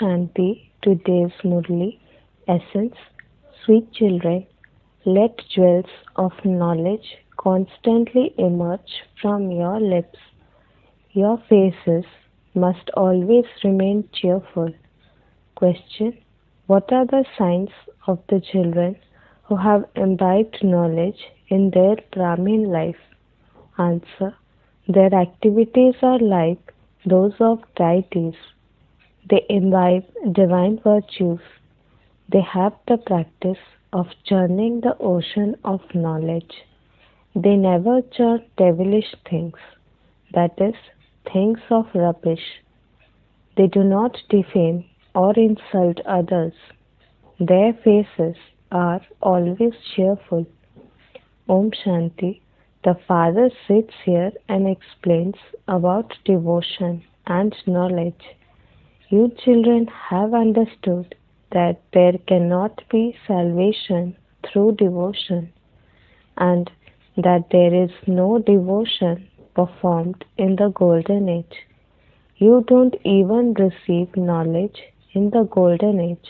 Shanti to Dev's Murli. Essence, sweet children, let jewels of knowledge constantly emerge from your lips. Your faces must always remain cheerful. Question: what are the signs of the children who have imbibed knowledge in their Brahmin life? Answer: their activities are like those of deities. They imbibe divine virtues. They have the practice of churning the ocean of knowledge. They never churn devilish things, that is, things of rubbish. They do not defame or insult others. Their faces are always cheerful. Om Shanti. The Father sits here and explains about devotion and knowledge. You children have understood that there cannot be salvation through devotion, and that there is no devotion performed in the Golden Age. You don't even receive knowledge in the Golden Age.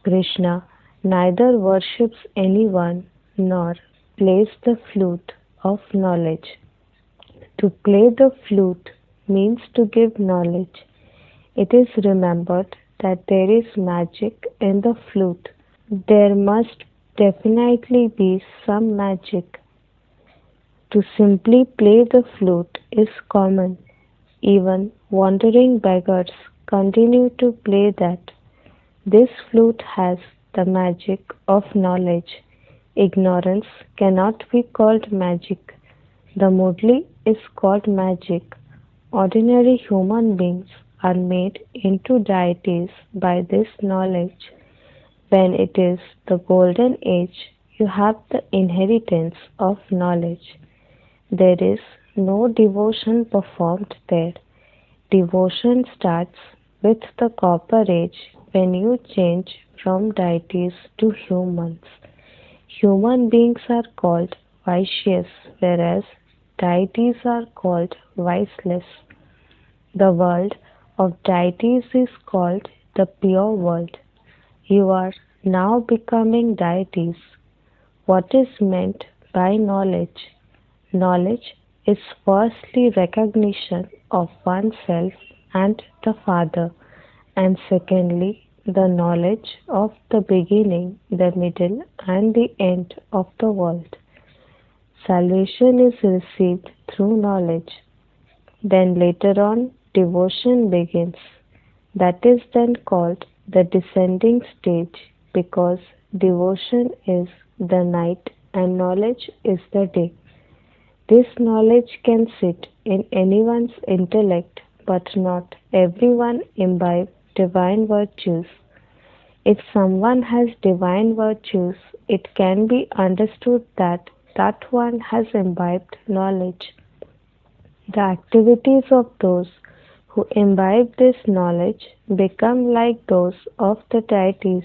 Krishna neither worships anyone nor plays the flute of knowledge. To play the flute means to give knowledge. It is remembered that there is magic in the flute. There must definitely be some magic. To simply play the flute is common. Even wandering beggars continue to play that. This flute has the magic of knowledge. Ignorance cannot be called magic. The Murli is called magic. Ordinary human beings are made into deities by this knowledge. When it is the Golden Age, you have the inheritance of knowledge. There is no devotion performed there. Devotion starts with the Copper Age when you change from deities to humans. Human beings are called vicious, whereas deities are called viceless. The world of deities is called the pure world. You are now becoming deities. What is meant by knowledge? Knowledge is firstly recognition of oneself and the Father, and secondly, the knowledge of the beginning, the middle, and the end of the world. Salvation is received through knowledge. Then later on, devotion begins. That is then called the descending stage, because devotion is the night and knowledge is the day. This knowledge can sit in anyone's intellect, but not everyone imbibe divine virtues. If someone has divine virtues, it can be understood that that one has imbibed knowledge. The activities of those who imbibe this knowledge become like those of the deities.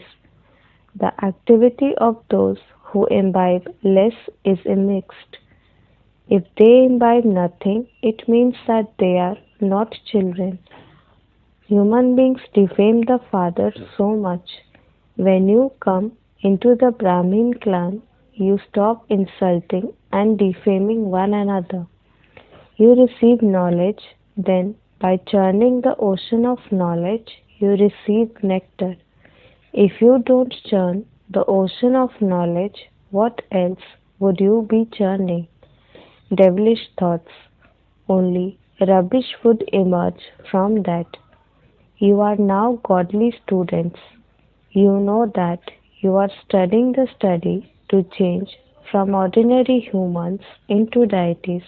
The activity of those who imbibe less is mixed. If they imbibe nothing, it means that they are not children. Human beings defame the Father so much. When you come into the Brahmin clan, you stop insulting and defaming one another. You receive knowledge, then by churning the ocean of knowledge, you receive nectar. If you don't churn the ocean of knowledge, what else would you be churning? Devilish thoughts. Only rubbish would emerge from that. You are now godly students. You know that you are studying the study to change from ordinary humans into deities.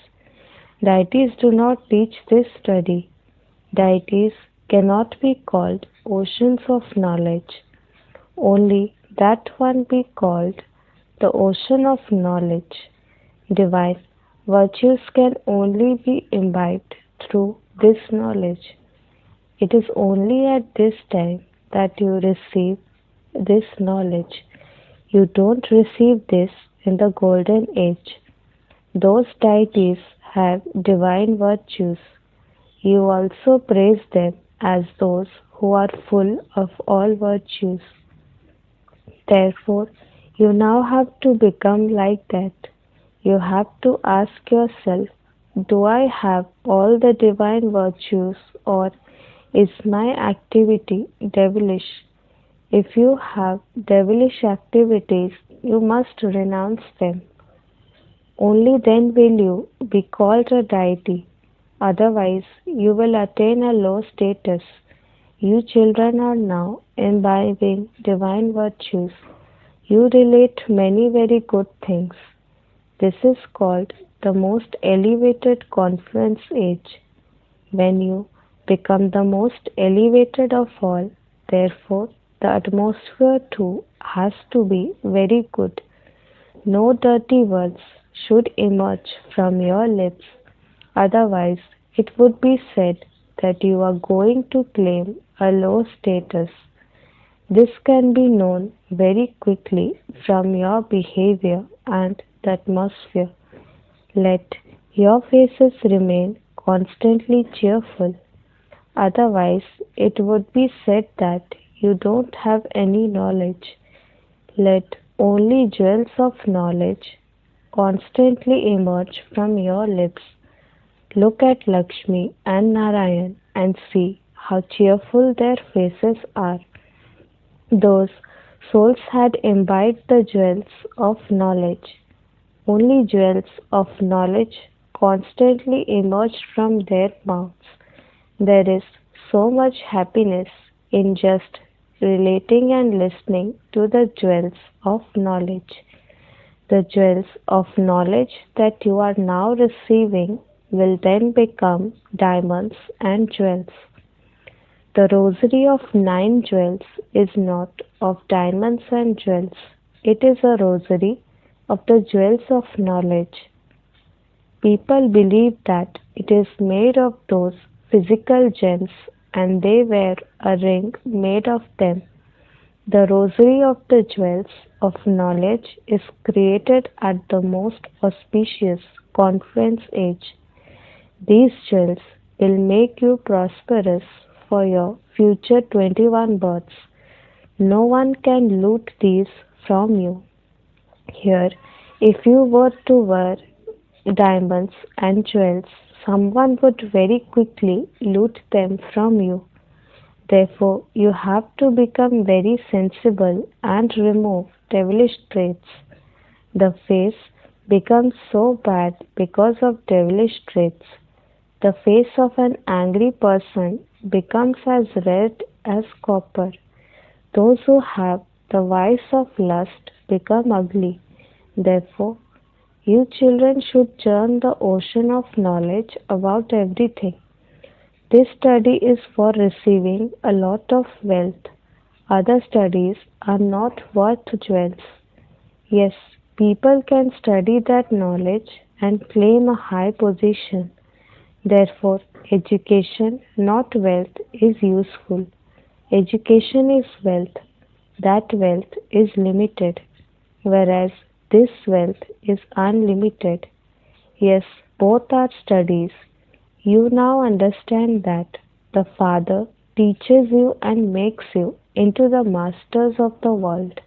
Deities do not teach this study. Deities cannot be called oceans of knowledge. Only that one be called the ocean of knowledge. Divine virtues can only be imbibed through this knowledge. It is only at this time that you receive this knowledge. You don't receive this in the Golden Age. Those deities have divine virtues. You also praise them as those who are full of all virtues. Therefore, you now have to become like that. You have to ask yourself, do I have all the divine virtues, or is my activity devilish? If you have devilish activities, you must renounce them. Only then will you be called a deity. Otherwise, you will attain a low status. You children are now imbibing divine virtues. You relate many very good things. This is called the most elevated confluence age. When you become the most elevated of all, therefore, the atmosphere too has to be very good. No dirty words should emerge from your lips, otherwise, it would be said that you are going to claim a low status. This can be known very quickly from your behavior and the atmosphere. Let your faces remain constantly cheerful, otherwise, it would be said that you don't have any knowledge. Let only jewels of knowledge constantly emerge from your lips. Look at Lakshmi and Narayan and see how cheerful their faces are. Those souls had imbibed the jewels of knowledge. Only jewels of knowledge constantly emerged from their mouths. There is so much happiness in just relating and listening to the jewels of knowledge. The jewels of knowledge that you are now receiving will then become diamonds and jewels. The rosary of 9 jewels is not of diamonds and jewels. It is a rosary of the jewels of knowledge. People believe that it is made of those physical gems and they wear a ring made of them. The rosary of the jewels of knowledge is created at the most auspicious confluence age. These jewels will make you prosperous for your future 21 births. No one can loot these from you. Here, if you were to wear diamonds and jewels, someone would very quickly loot them from you. Therefore, you have to become very sensible and remove devilish traits. The face becomes so bad because of devilish traits. The face of an angry person becomes as red as copper. Those who have the vice of lust become ugly. Therefore, you children should churn the ocean of knowledge about everything. This study is for receiving a lot of wealth. Other studies are not worth jewels. Yes, people can study that knowledge and claim a high position. Therefore, education, not wealth, is useful. Education is wealth. That wealth is limited, whereas this wealth is unlimited. Yes, both are studies. You now understand that the Father teaches you and makes you into the masters of the world.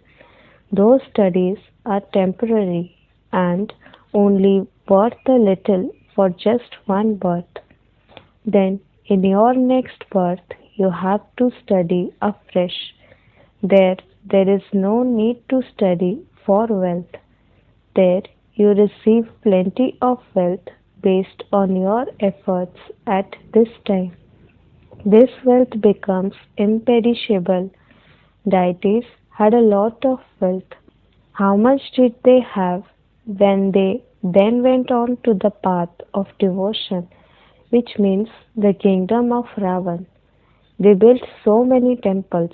Those studies are temporary and only worth a little for just one birth. Then, in your next birth, you have to study afresh. There is no need to study for wealth. There, you receive plenty of wealth based on your efforts at this time. This wealth becomes imperishable. Deities had a lot of wealth. How much did they have when they then went on to the path of devotion, which means the kingdom of Ravan? They built so many temples.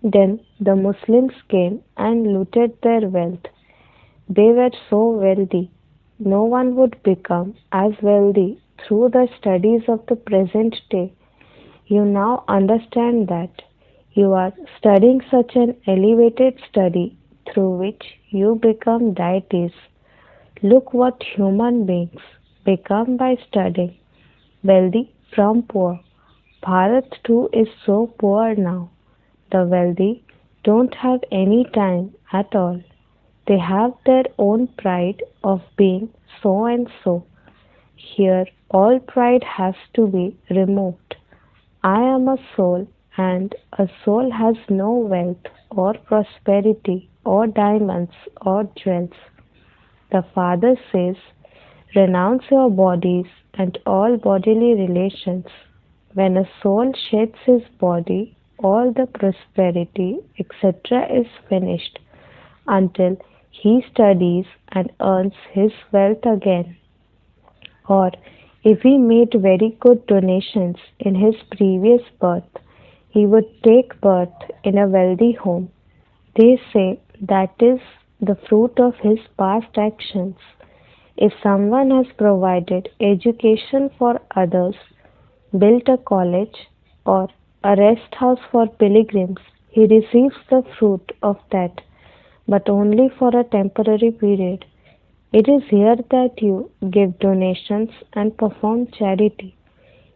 Then the Muslims came and looted their wealth. They were so wealthy. No one would become as wealthy through the studies of the present day. You now understand that you are studying such an elevated study through which you become deities. Look what human beings become by studying, wealthy from poor. Bharat too is so poor now. The wealthy don't have any time at all. They have their own pride of being so and so. Here all pride has to be removed. I am a soul, and a soul has no wealth or prosperity or diamonds or jewels. The Father says, renounce your bodies and all bodily relations. When a soul sheds his body, all the prosperity, etc., is finished until he studies and earns his wealth again. Or if he made very good donations in his previous birth, he would take birth in a wealthy home. They say that is the fruit of his past actions. If someone has provided education for others, built a college, or a rest house for pilgrims, he receives the fruit of that, but only for a temporary period. It is here that you give donations and perform charity.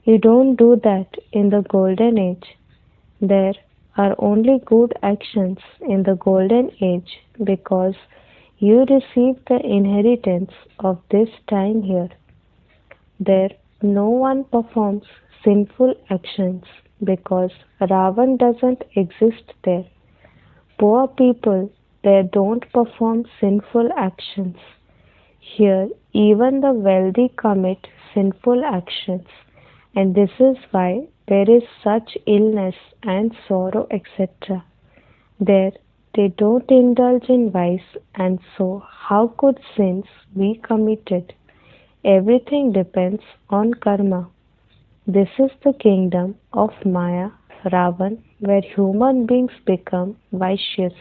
You don't do that in the Golden Age. There are only good actions in the Golden Age because you receive the inheritance of this time here. There no one performs sinful actions because Ravan doesn't exist there. Poor people there don't perform sinful actions. Here even the wealthy commit sinful actions, and this is why there is such illness and sorrow, etc. There they don't indulge in vice, and so how could sins be committed? Everything depends on karma. This is the kingdom of Maya, Ravan, where human beings become vicious.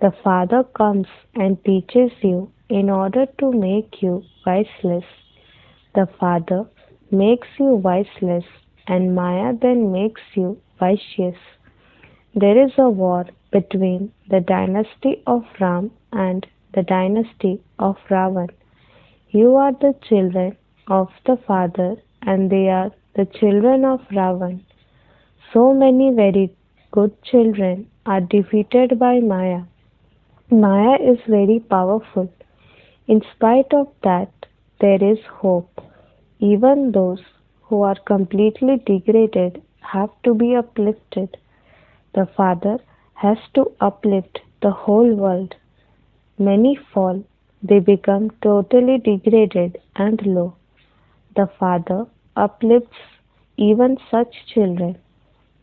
The Father comes and teaches you in order to make you viceless. The Father makes you viceless, and Maya then makes you vicious. There is a war between the dynasty of Ram and the dynasty of Ravan. You are the children of the Father, and they are the children of Ravan. So many very good children are defeated by Maya. Maya is very powerful. In spite of that, there is hope. Even those who are completely degraded have to be uplifted. The Father has to uplift the whole world. Many fall, they become totally degraded and low. The Father uplifts even such children.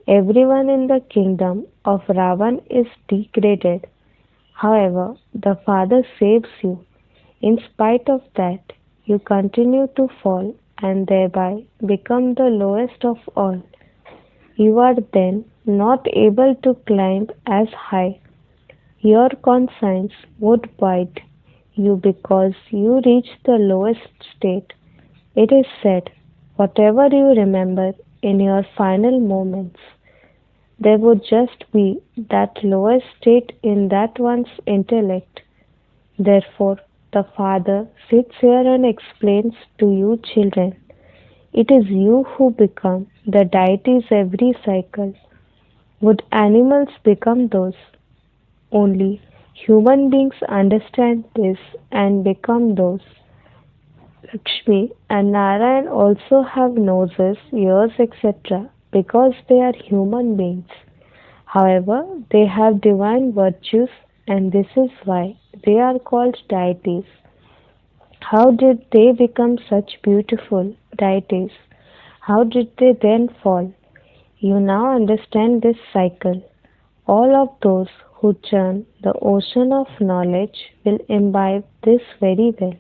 Everyone in the kingdom of Ravan is degraded. However, the Father saves you. In spite of that, you continue to fall and thereby become the lowest of all. You are then not able to climb as high. Your conscience would bite you because you reach the lowest state. It is said, whatever you remember in your final moments, there would just be that lowest state in that one's intellect. Therefore, the Father sits here and explains to you children. It is you who become the deities every cycle. Would animals become those? Only human beings understand this and become those. Lakshmi and Narayan also have noses, ears, etc. because they are human beings. However, they have divine virtues, and this is why they are called deities. How did they become such beautiful deities? How did they then fall? You now understand this cycle. All of those who churn the ocean of knowledge will imbibe this very well.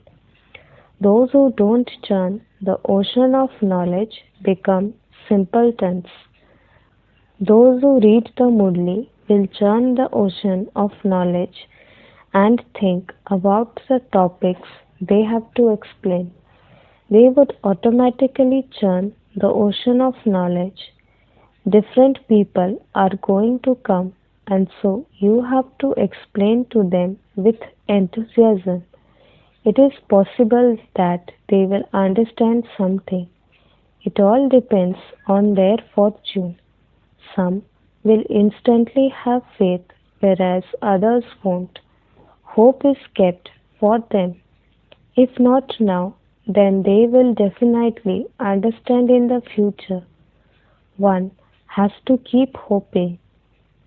Those who don't churn the ocean of knowledge become simpletons. Those who read the Murli will churn the ocean of knowledge and think about the topics they have to explain. They would automatically churn the ocean of knowledge. Different people are going to come, and so you have to explain to them with enthusiasm. It is possible that they will understand something. It all depends on their fortune. Some will instantly have faith, whereas others won't. Hope is kept for them. If not now, then they will definitely understand in the future. One has to keep hoping.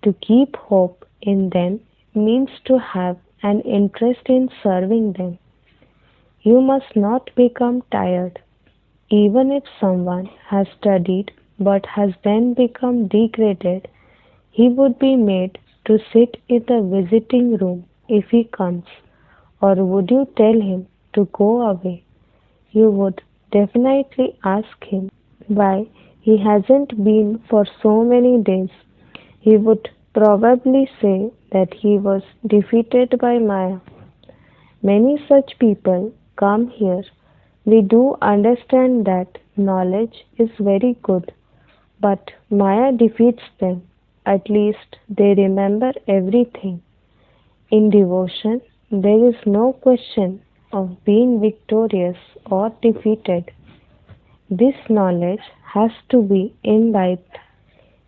To keep hope in them means to have an interest in serving them. You must not become tired. Even if someone has studied but has then become degraded, he would be made to sit in the visiting room if he comes, or would you tell him to go away? You would definitely ask him why he hasn't been for so many days. He would probably say that he was defeated by Maya. Many such people come here. We do understand that knowledge is very good, but Maya defeats them. At least they remember everything. In devotion, there is no question of being victorious or defeated. This knowledge has to be imbibed.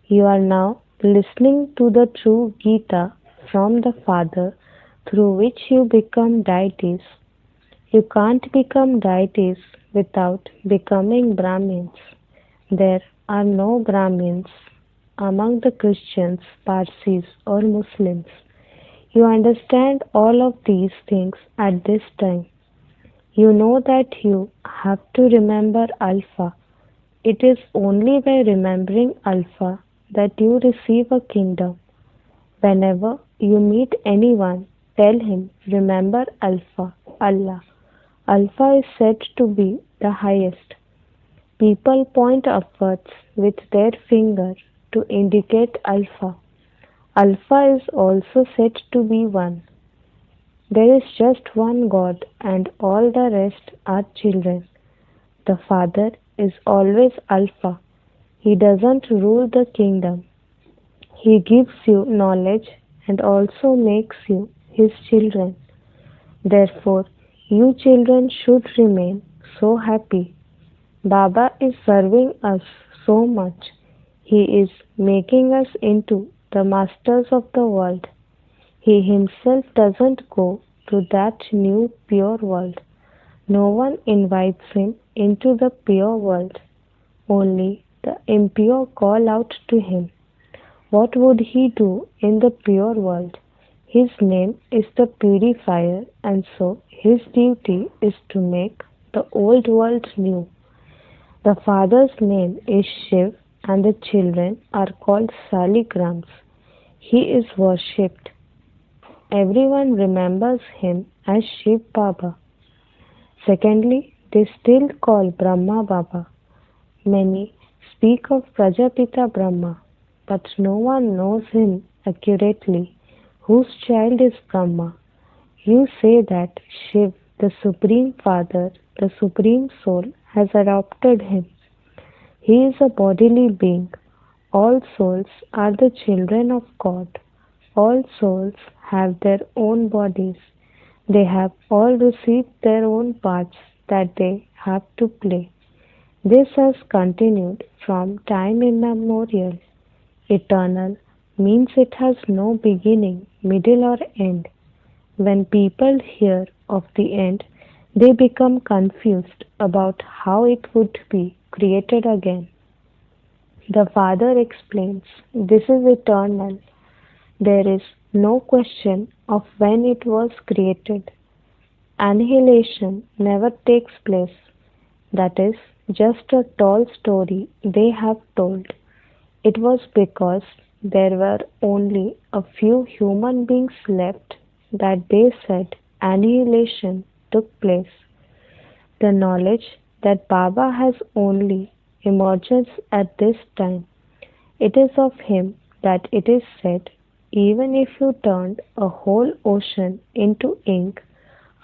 You are now listening to the true Gita from the Father through which you become deities. You can't become deities without becoming Brahmins. There are no Brahmins among the Christians, Parsis, or Muslims. You understand all of these things at this time. You know that you have to remember Alpha. It is only by remembering Alpha that you receive a kingdom. Whenever you meet anyone, tell him, remember Alpha, Allah. Alpha is said to be the highest. People point upwards with their finger to indicate Alpha. Alpha is also said to be one. There is just one God and all the rest are children. The Father is always Alpha. He doesn't rule the kingdom. He gives you knowledge and also makes you his children. Therefore, you children should remain so happy. Baba is serving us so much. He is making us into the masters of the world. He himself doesn't go to that new pure world. No one invites him into the pure world. Only the impure call out to him. What would he do in the pure world? His name is the purifier, and so his duty is to make the old world new. The father's name is Shiv, and the children are called Saligrams. He is worshipped. Everyone remembers him as Shiv Baba. Secondly, they still call Brahma Baba. Many speak of Prajapita Brahma, but no one knows him accurately. Whose child is Brahma? You say that Shiv, the Supreme Father, the Supreme Soul, has adopted him. He is a bodily being. All souls are the children of God. All souls have their own bodies. They have all received their own parts that they have to play. This has continued from time immemorial. Eternal means it has no beginning, middle, or end. When people hear of the end, they become confused about how it would be created again. The Father explains, this is eternal. There is no question of when it was created. Annihilation never takes place. That is just a tall story they have told. It was because there were only a few human beings left that they said annihilation took place. The knowledge that Baba has only emerges at this time. It is of him that it is said, even if you turned a whole ocean into ink,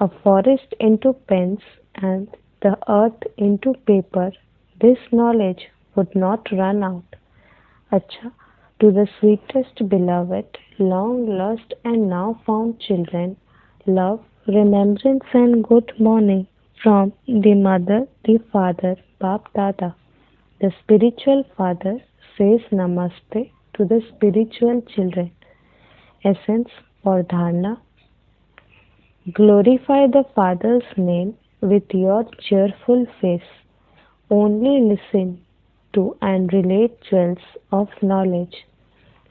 a forest into pens, and the earth into paper, this knowledge would not run out. Acha, to the sweetest beloved, long lost and now found children, love, remembrance and good morning from the mother, the father, Bap Dada. The spiritual father says namaste to the spiritual children. Essence or dharana. Glorify the Father's name with your cheerful face. Only listen to and relate jewels of knowledge.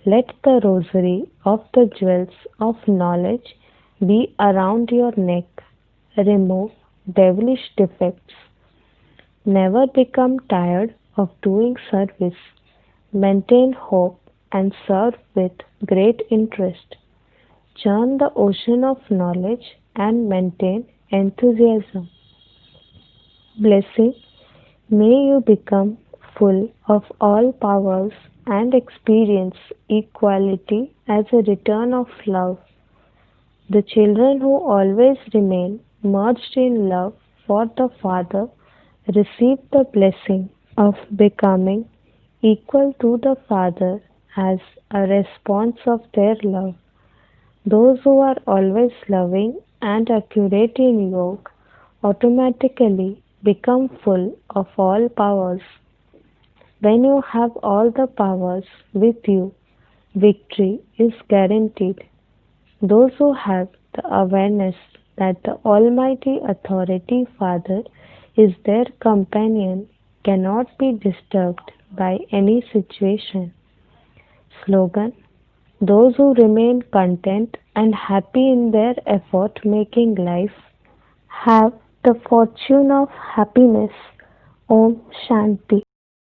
Let the rosary of the jewels of knowledge be around your neck. Remove devilish defects. Never become tired of doing service. Maintain hope and serve with great interest. Churn the ocean of knowledge and maintain enthusiasm. Blessing, may you become full of all powers and experience equality as a return of love. The children who always remain merged in love for the Father receive the blessing of becoming equal to the Father as a response of their love. Those who are always loving and accurate in yoga automatically become full of all powers. When you have all the powers with you, victory is guaranteed. Those who have the awareness that the Almighty Authority Father is their companion cannot be disturbed by any situation. Slogan: those who remain content and happy in their effort making life have the fortune of happiness. Om Shanti.